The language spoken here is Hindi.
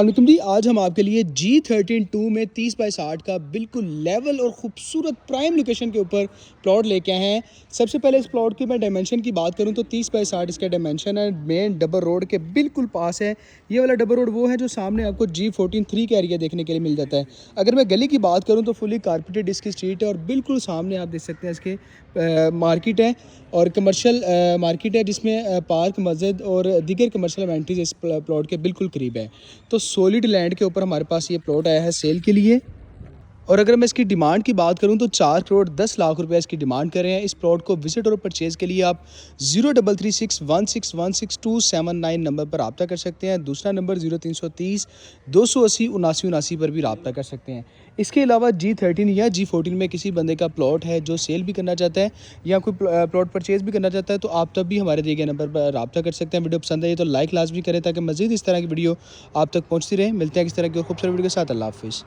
वालेकुम जी। आज हम आपके लिए G13-2 में 30/60 का बिल्कुल लेवल और ख़ूबसूरत प्राइम लोकेशन के ऊपर प्लॉट लेके आए हैं। सबसे पहले इस प्लॉट की मैं डायमेंशन की बात करूं तो 30/60 इसका डायमेंशन है। मेन डबल रोड के बिल्कुल पास है। ये वाला डबल रोड वो है जो सामने आपको G14-3 का एरिया देखने के लिए मिल जाता है। अगर मैं गली की बात करूँ तो फुली कारपेटेड इसकी स्ट्रीट है और बिल्कुल सामने आप देख सकते हैं इसके मार्केट है और कमर्शियल मार्केट है जिसमें पार्क, मस्जिद और दीगर कमर्शियल अमेनिटीज़ इस प्लॉट के बिल्कुल करीब है। तो सॉलिड लैंड के ऊपर हमारे पास ये प्लॉट आया है सेल के लिए। और अगर मैं इसकी डिमांड की बात करूं तो 4 करोड़ 10 लाख रुपए इसकी डिमांड कर रहे हैं। इस प्लॉट को विजिट और परचेज़ के लिए आप 0336161627 नंबर पर रब्ता कर सकते हैं। दूसरा नंबर 0330 280 79 79 पर भी रब्ता कर सकते हैं। इसके अलावा G13 या G14 में किसी बंदे का प्लॉट है जो सेल भी करना चाहता है या कोई प्लॉट परचेज़ भी करना चाहता है तो आप तब भी हमारे दिए गए नंबर पर रब्ता कर सकते हैं। वीडियो पसंद है तो लाइक लाजमी करें ताकि मज़ीद इस तरह की वीडियो आप तक पहुँचती रहे। मिलते हैं किस तरह की खूबसूरत वीडियो के साथ। अल्लाह हाफ़िज़।